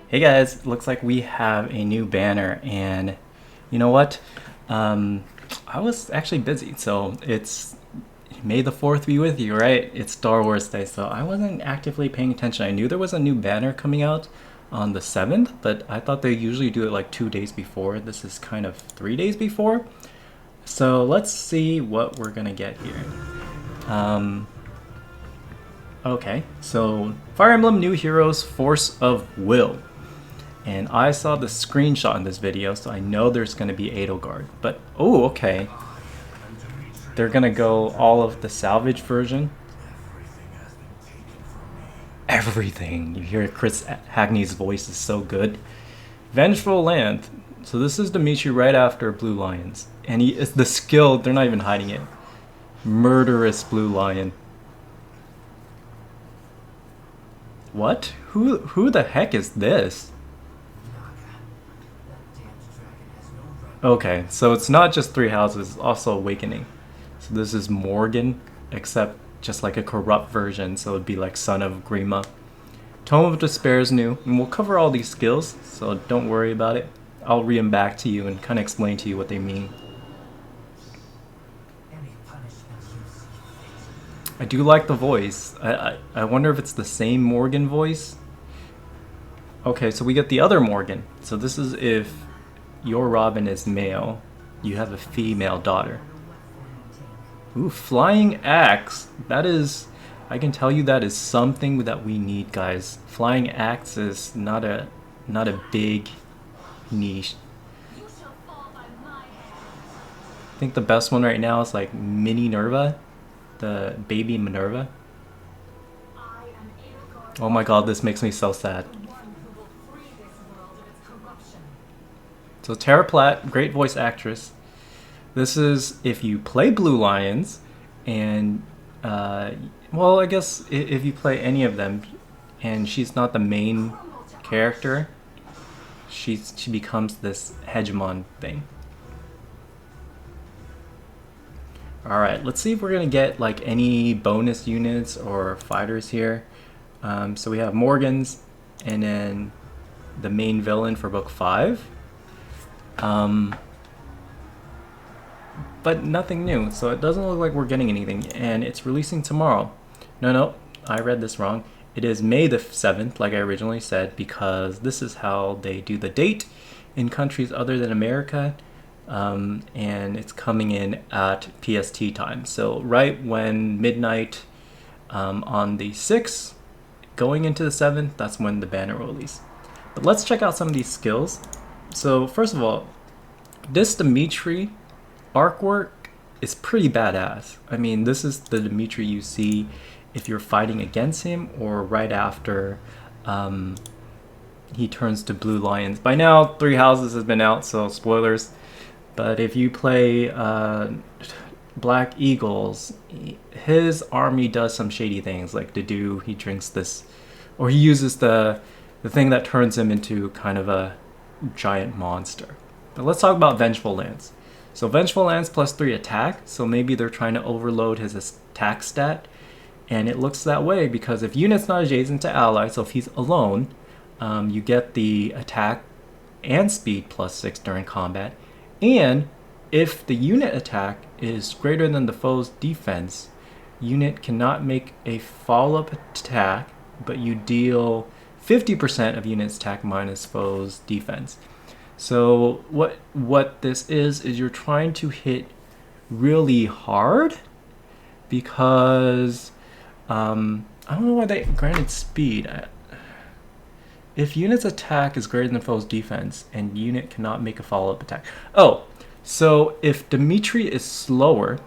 Hey guys, looks like we have a new banner, and you know what? I was actually busy, so it's May the 4th be with you, right? It's Star Wars Day, so I wasn't actively paying attention. I knew there was a new banner coming out on the 7th, but I thought they usually do it like 2 days before. This is kind of 3 days before. So let's see what we're gonna get here. Um, okay, so Fire Emblem New Heroes Force of Will. And I saw the screenshot in this video, so I know there's going to be Edelgard. But, oh, okay. They're going to go all of the salvage version. Everything. You hear Chris Hagney's voice is so good. Vengeful Land. So this is Dimitri right after Blue Lions. And it's the skill, they're not even hiding it. Murderous Blue Lion. What? Who the heck is this? Okay, so it's not just three houses, it's also Awakening. So this is Morgan, except just like a corrupt version, so it'd be like Son of Grima. Tome of Despair is new, and we'll cover all these skills, so don't worry about it. I'll read them back to you and kind of explain to you what they mean. I do like the voice. I wonder if it's the same Morgan voice. Okay, so we get the other Morgan. So this is if your Robin is male, you have a female daughter. Ooh, Flying Axe. That is, I can tell you that is something that we need, guys. Flying Axe is not a big niche. I think the best one right now is like Mini Nerva, the baby Minerva. Oh my god, this makes me so sad. So Tara Platt, great voice actress. This is if you play Blue Lions, and well, I guess if you play any of them, and she's not the main character, she becomes this hegemon thing. All right, let's see if we're gonna get like any bonus units or fighters here. So we have Morgans, and then the main villain for book 5. But nothing new, so it doesn't look like we're getting anything, and it's releasing tomorrow. No, I read this wrong. It is May the 7th, like I originally said, because this is how they do the date in countries other than America, and it's coming in at PST time. So right when midnight on the 6th, going into the 7th, that's when the banner will release. But let's check out some of these skills. So first of all, this Dmitri artwork is pretty badass. I mean, this is the Dmitri you see if you're fighting against him or right after he turns to Blue Lions. By now, 3 houses has been out, so spoilers. But if you play Black Eagles, his army does some shady things, like he drinks this, or he uses the thing that turns him into kind of a giant monster. But let's talk about Vengeful Lance. So Vengeful Lance +3 attack, so maybe they're trying to overload his attack stat, and it looks that way because if unit's not adjacent to ally, so if he's alone, you get the attack and speed +6 during combat, and if the unit attack is greater than the foe's defense, unit cannot make a follow-up attack, but you deal 50% of unit's attack minus foe's defense. So what this is you're trying to hit really hard because I don't know why they granted speed. If unit's attack is greater than foe's defense and unit cannot make a follow-up attack. Oh, so if Dmitri is slower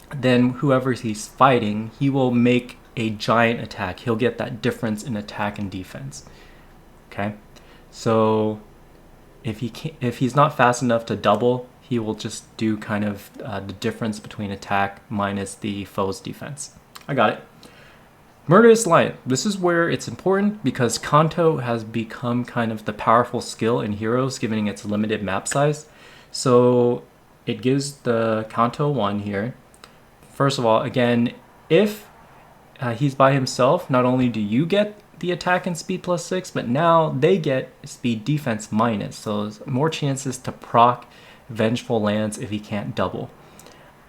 than whoever he's fighting, he will make a giant attack. He'll get that difference in attack and defense. Okay, so if he's not fast enough to double, he will just do kind of the difference between attack minus the foe's defense. I got it. Murderous Lion. This is where it's important because Kanto has become kind of the powerful skill in Heroes, given its limited map size. So it gives the Kanto 1 here. First of all, again, if he's by himself, not only do you get the attack and speed +6, but now they get speed defense minus, so there's more chances to proc Vengeful Lance if he can't double.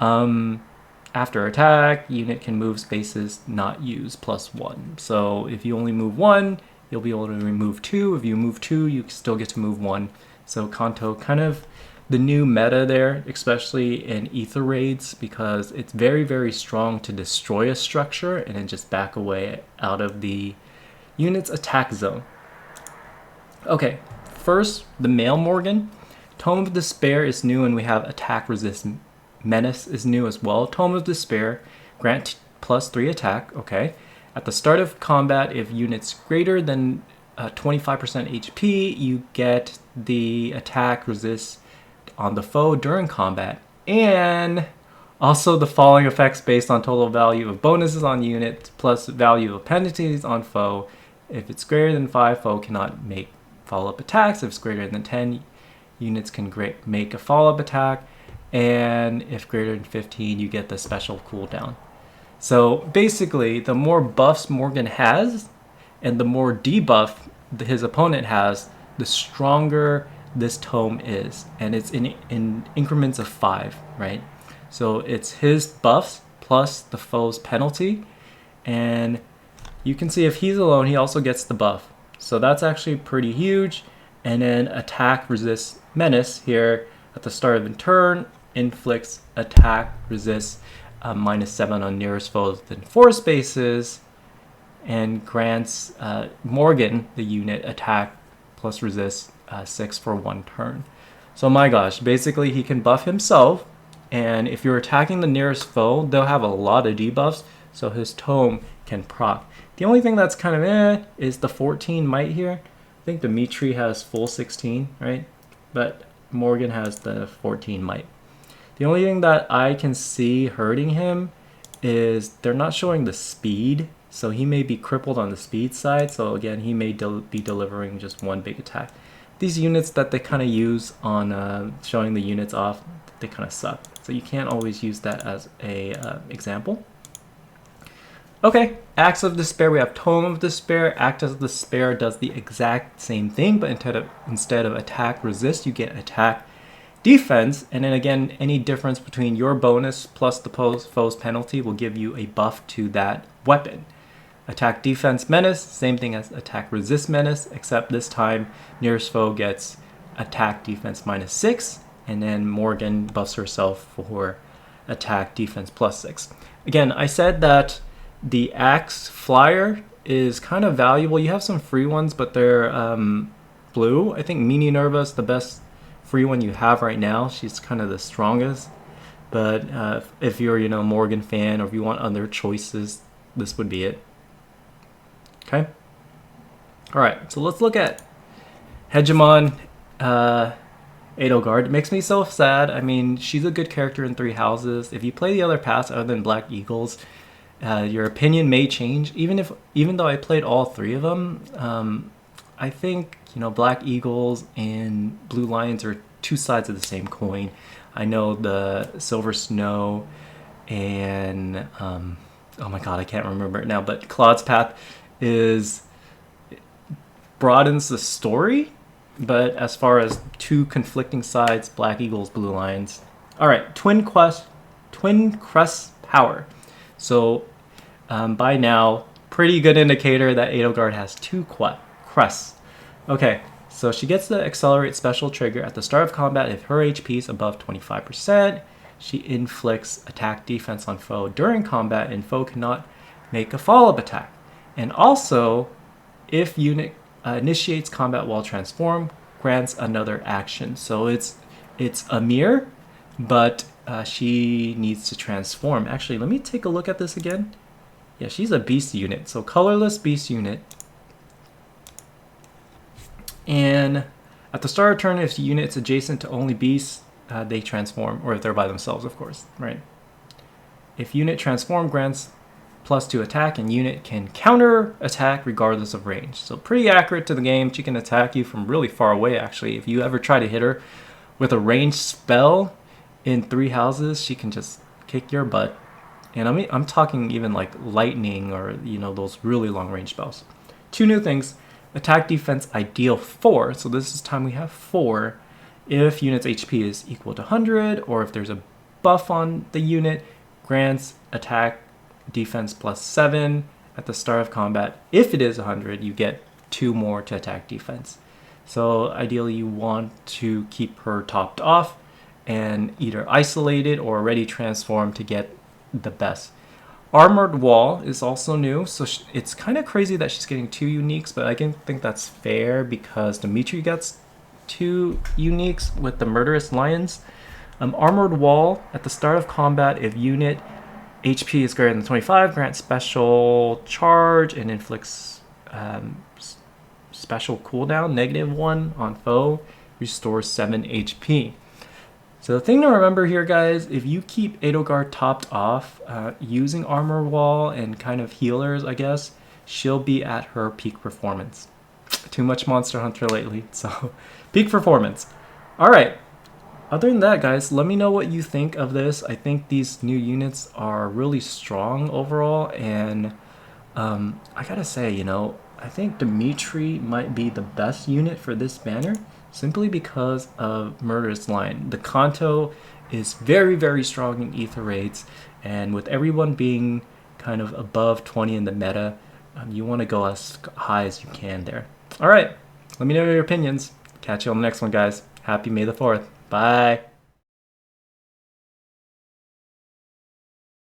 After attack, unit can move spaces not used +1. So if you only move 1, you'll be able to remove 2. If you move 2, you still get to move 1. So Kanto, kind of the new meta there, especially in Ether Raids, because it's very, very strong to destroy a structure and then just back away out of the unit's attack zone. Okay, first, the male Morgan. Tome of Despair is new, and we have attack resist. Menace is new as well. Tome of Despair, grant +3 attack, okay. At the start of combat, if units greater than 25% HP, you get the attack resist on the foe during combat, and also the following effects based on total value of bonuses on unit plus value of penalties on foe. If it's greater than 5, foe cannot make follow-up attacks. If it's greater than 10, units can make a follow-up attack, and if greater than 15, you get the special cooldown. So basically, the more buffs Morgan has and the more debuff his opponent has, the stronger this tome is, and it's in increments of 5, right? So it's his buffs plus the foe's penalty, and you can see if he's alone, he also gets the buff. So that's actually pretty huge. And then attack resist menace here at the start of the turn inflicts attack resist -7 on nearest foes within 4 spaces, and grants Morgan, the unit, attack plus resist 6 for 1 turn. So my gosh, basically he can buff himself, and if you're attacking the nearest foe, they'll have a lot of debuffs, so his tome can proc. The only thing that's kind of is the 14 might here. I think Dmitri has full 16, right? But Morgan has the 14 might. The only thing that I can see hurting him is they're not showing the speed, so he may be crippled on the speed side, so again, he may be delivering just 1 big attack. These units that they kind of use on showing the units off, they kind of suck. So you can't always use that as a example. Okay, Acts of Despair, we have Tome of Despair. Act of Despair does the exact same thing, but instead of attack resist, you get attack defense. And then again, any difference between your bonus plus the foe's penalty will give you a buff to that weapon. Attack defense menace, same thing as attack resist menace, except this time nearest foe gets attack defense -6, and then Morgan buffs herself for attack defense +6. Again, I said that the Axe Flyer is kind of valuable. You have some free ones, but they're blue. I think Mini Nerva is the best free one you have right now. She's kind of the strongest. But if you're, Morgan fan, or if you want other choices, this would be it. Okay. All right. So let's look at Hegemon Edelgard. It makes me so sad. I mean, she's a good character in 3 houses. If you play the other paths other than Black Eagles, your opinion may change. Even though I played all 3 of them, I think Black Eagles and Blue Lions are 2 sides of the same coin. I know the Silver Snow and oh my god, I can't remember it now, but Claude's Path broadens the story, but as far as 2 conflicting sides, Black Eagles, Blue Lions. All right, Twin Crest Power. So by now, pretty good indicator that Edelgard has 2 crests. Okay, so she gets the Accelerate special trigger at the start of combat if her HP is above 25%. She inflicts attack defense on foe during combat, and foe cannot make a follow-up attack. And also, if unit initiates combat while transformed, grants another action. So it's a mirror, but she needs to transform. Actually, let me take a look at this again. Yeah, she's a beast unit. So colorless beast unit. And at the start of turn, if the unit's adjacent to only beasts, they transform, or if they're by themselves, of course, right? If unit transform, grants +2 attack, and unit can counter attack regardless of range. So pretty accurate to the game. She can attack you from really far away, actually. If you ever try to hit her with a ranged spell in 3 houses, she can just kick your butt. And I'm talking even like lightning or those really long range spells. 2 new things. Attack defense ideal 4. So this is time we have 4. If unit's HP is equal to 100, or if there's a buff on the unit, grants attack defense plus 7 at the start of combat. If it is 100, you get 2 more to attack defense. So ideally you want to keep her topped off and either isolated or already transformed to get the best. Armored Wall is also new, so it's kind of crazy that she's getting 2 uniques, but I can think that's fair because Dmitri gets 2 uniques with the Murderous Lions. Armored Wall, at the start of combat, if unit HP is greater than 25, grants special charge and inflicts special cooldown, -1 on foe, restores 7 HP. So the thing to remember here, guys, if you keep Edelgard topped off, using Armor Wall and kind of healers, I guess, she'll be at her peak performance. Too much Monster Hunter lately, so peak performance. All right. Other than that, guys, let me know what you think of this. I think these new units are really strong overall, and I gotta say, you know, I think Dmitri might be the best unit for this banner, simply because of Murderous Lion. The Kanto is very, very strong in ether rates, and with everyone being kind of above 20 in the meta, you want to go as high as you can there. All right, let me know your opinions. Catch you on the next one, guys. Happy May the 4th. Bye.